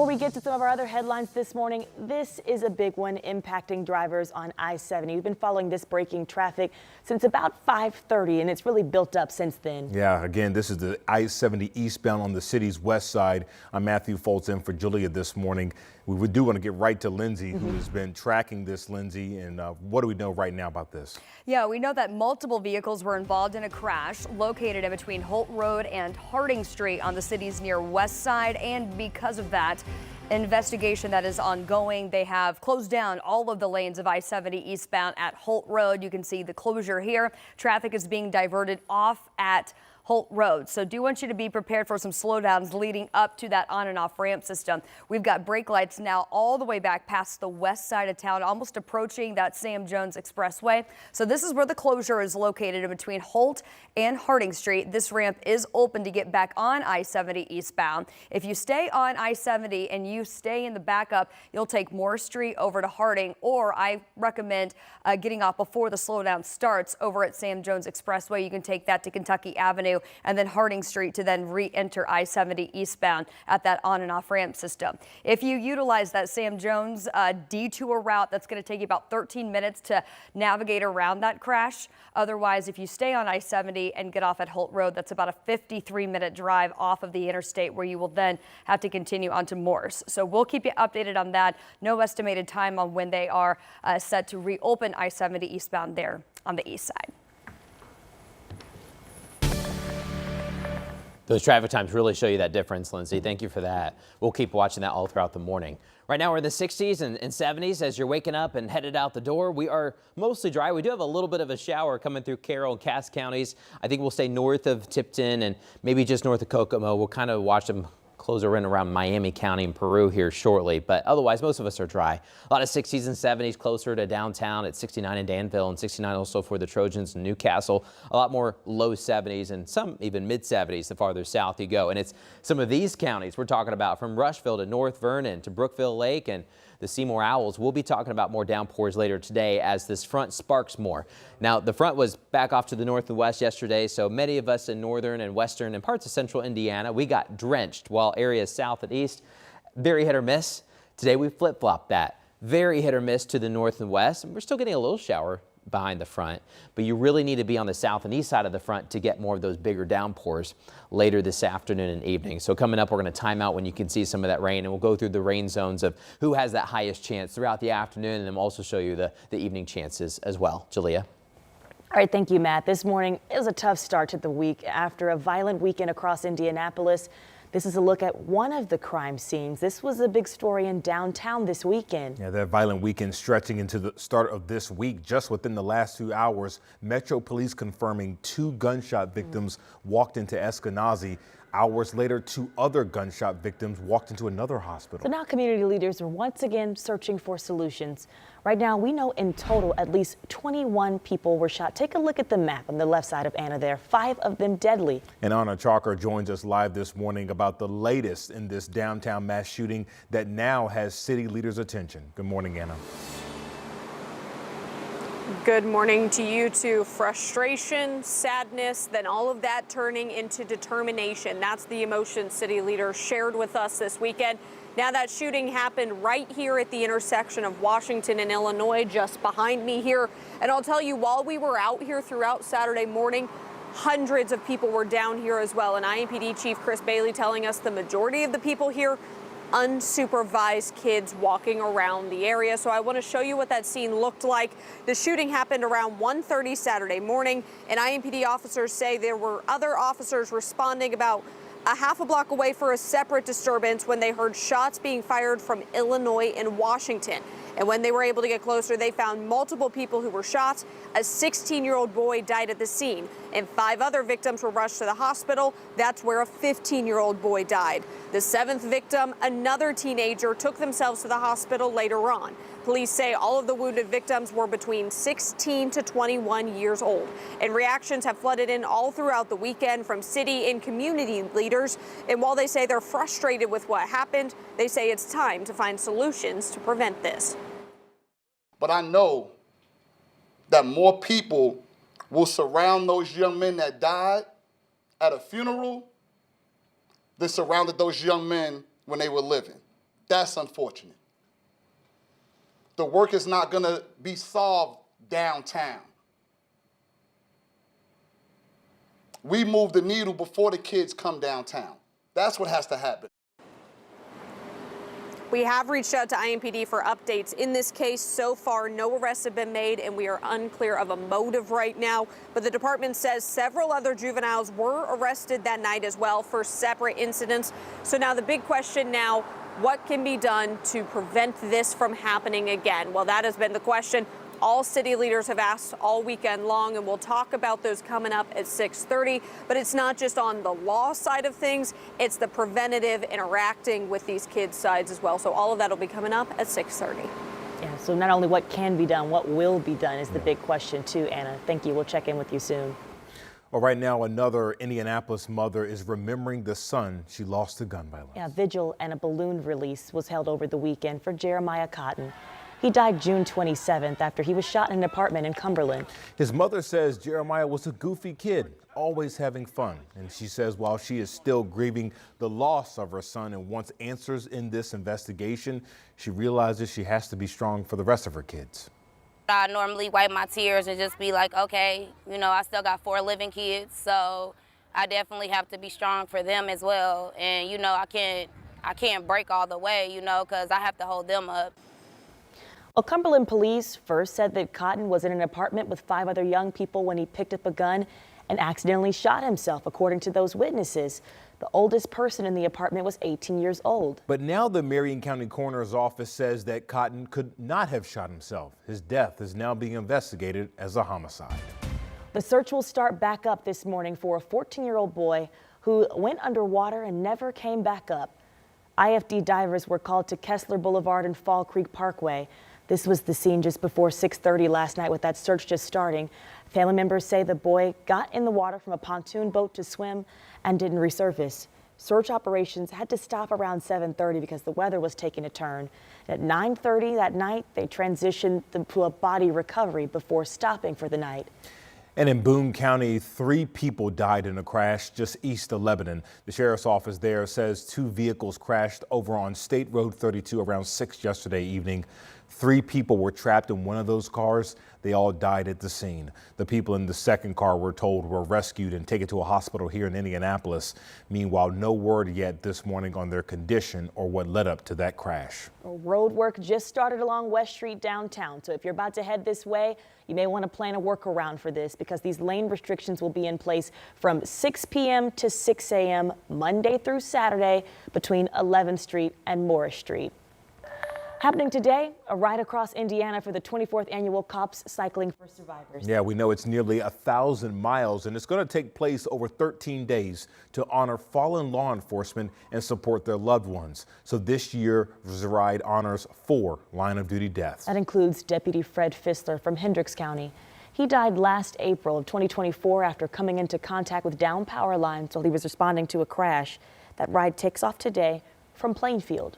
Before we get to some of our other headlines this morning, this is a big one impacting drivers on I-70. We've been following this breaking traffic since about 5:30, and it's really built up since then. Yeah, again, this is the I-70 eastbound on the city's west side. I'm Matthew Foltz in for Julia this morning. We do want to get right to Lindsay, who has been tracking this, Lindsay. And what do we know right now about this? Yeah, we know that multiple vehicles were involved in a crash located in between Holt Road and Harding Street on the city's near west side. And because of that, investigation that is ongoing. They have closed down all of the lanes of I-70 eastbound at Holt Road. You can see the closure here. Traffic is being diverted off at Holt Road. So do want you to be prepared for some slowdowns leading up to that on and off ramp system. We've got brake lights now all the way back past the west side of town, almost approaching that Sam Jones Expressway. So this is where the closure is located in between Holt and Harding Street. This ramp is open to get back on I-70 eastbound. If you stay on I-70 and you stay in the backup, you'll take Morris Street over to Harding, or I recommend getting off before the slowdown starts over at Sam Jones Expressway. You can take that to Kentucky Avenue and then Harding Street to then re-enter I-70 eastbound at that on and off ramp system. If you utilize that Sam Jones detour route, that's going to take you about 13 minutes to navigate around that crash. Otherwise, if you stay on I-70 and get off at Holt Road, that's about a 53-minute drive off of the interstate, where you will then have to continue onto Morse. So we'll keep you updated on that. No estimated time on when they are set to reopen I-70 eastbound there on the east side. Those traffic times really show you that difference, Lindsay. Thank you for that. We'll keep watching that all throughout the morning. Right now we're in the 60s and 70s as you're waking up and headed out the door. We are mostly dry. We do have a little bit of a shower coming through Carroll and Cass counties. I think we'll stay north of Tipton and maybe just north of Kokomo. We'll kind of watch them closer in around Miami County and Peru here shortly, but otherwise most of us are dry. A lot of 60s and 70s closer to downtown at 69 in Danville and 69 also for the Trojans in Newcastle. A lot more low 70s and some even mid 70s the farther south you go. And it's some of these counties we're talking about, from Rushville to North Vernon to Brookville Lake and the Seymour Owls. We'll be talking about more downpours later today as this front sparks more. Now, the front was back off to the north and west yesterday, so many of us in northern and western and parts of central Indiana, we got drenched, while areas south and east, very hit or miss. Today, we flip-flopped that. Very hit or miss to the north and west, and we're still getting a little shower behind the front, but you really need to be on the south and east side of the front to get more of those bigger downpours later this afternoon and evening. So coming up, we're going to time out when you can see some of that rain, and we'll go through the rain zones of who has that highest chance throughout the afternoon, and then we'll also show you the evening chances as well. Julia. All right, thank you, Matt. This morning, it was a tough start to the week after a violent weekend across Indianapolis. This is a look at one of the crime scenes. This was a big story in downtown this weekend. Yeah, that violent weekend stretching into the start of this week. Just within the last 2 hours, Metro Police confirming 2 gunshot victims walked into Eskenazi. Hours later, 2 other gunshot victims walked into another hospital. So now community leaders are once again searching for solutions. Right now, we know in total at least 21 people were shot. Take a look at the map on the left side of Anna there. 5 of them deadly. And Anna Chalker joins us live this morning about the latest in this downtown mass shooting that now has city leaders' attention. Good morning, Anna. Good morning to you too. Frustration, sadness, then all of that turning into determination. That's the emotion city leaders shared with us this weekend. Now that shooting happened right here at the intersection of Washington and Illinois, just behind me here. And I'll tell you, while we were out here throughout Saturday morning, hundreds of people were down here as well. And IMPD Chief Chris Bailey telling us the majority of the people here, unsupervised kids walking around the area. So I want to show you what that scene looked like. The shooting happened around 1:30 Saturday morning, and IMPD officers say there were other officers responding about a half a block away for a separate disturbance when they heard shots being fired from Illinois and Washington. And when they were able to get closer, they found multiple people who were shot. A 16-year-old boy died at the scene, and 5 other victims were rushed to the hospital. That's where a 15-year-old boy died. The 7th victim, another teenager, took themselves to the hospital later on. Police say all of the wounded victims were between 16 to 21 years old. And reactions have flooded in all throughout the weekend from city and community leaders. And while they say they're frustrated with what happened, they say it's time to find solutions to prevent this. But I know that more people will surround those young men that died at a funeral than surrounded those young men when they were living. That's unfortunate. The work is not going to be solved downtown. We move the needle before the kids come downtown. That's what has to happen. We have reached out to IMPD for updates in this case. So far, no arrests have been made, and we are unclear of a motive right now. But the department says several other juveniles were arrested that night as well for separate incidents. So now the big question now, what can be done to prevent this from happening again? Well, that has been the question all city leaders have asked all weekend long, and we'll talk about those coming up at 6:30. But it's not just on the law side of things, it's the preventative interacting with these kids' sides as well. So all of that will be coming up at 6:30. Yeah, so not only what can be done, what will be done is the big question too, Anna. Thank you. We'll check in with you soon. Well, right now, another Indianapolis mother is remembering the son she lost to gun violence. Yeah, vigil and a balloon release was held over the weekend for Jeremiah Cotton. He died June 27th after he was shot in an apartment in Cumberland. His mother says Jeremiah was a goofy kid, always having fun. And she says while she is still grieving the loss of her son and wants answers in this investigation, she realizes she has to be strong for the rest of her kids. I normally wipe my tears and just be like, okay, you know, I still got 4 living kids, so I definitely have to be strong for them as well. And, you know, I can't break all the way, you know, because I have to hold them up. Well, Cumberland police first said that Cotton was in an apartment with 5 other young people when he picked up a gun and accidentally shot himself, according to those witnesses. The oldest person in the apartment was 18 years old. But now the Marion County Coroner's Office says that Cotton could not have shot himself. His death is now being investigated as a homicide. The search will start back up this morning for a 14-year-old boy who went underwater and never came back up. IFD divers were called to Kessler Boulevard and Fall Creek Parkway. This was the scene just before 6:30 last night with that search just starting. Family members say the boy got in the water from a pontoon boat to swim and didn't resurface. Search operations had to stop around 7:30 because the weather was taking a turn. At 9:30 that night, they transitioned to a body recovery before stopping for the night. And in Boone County, 3 people died in a crash just east of Lebanon. The sheriff's office there says 2 vehicles crashed over on State Road 32 around 6 yesterday evening. 3 people were trapped in one of those cars. They all died at the scene. The people in the second car, we're told, were rescued and taken to a hospital here in Indianapolis. Meanwhile, no word yet this morning on their condition or what led up to that crash. Road work just started along West Street downtown. So if you're about to head this way, you may want to plan a workaround for this because these lane restrictions will be in place from 6 p.m. to 6 a.m. Monday through Saturday between 11th Street and Morris Street. Happening today, a ride across Indiana for the 24th annual Cops Cycling for Survivors. Yeah, we know it's nearly 1,000 miles, and it's going to take place over 13 days to honor fallen law enforcement and support their loved ones. So this year, the ride honors 4 line-of-duty deaths. That includes Deputy Fred Fissler from Hendricks County. He died last April of 2024 after coming into contact with downed power lines while he was responding to a crash. That ride takes off today from Plainfield.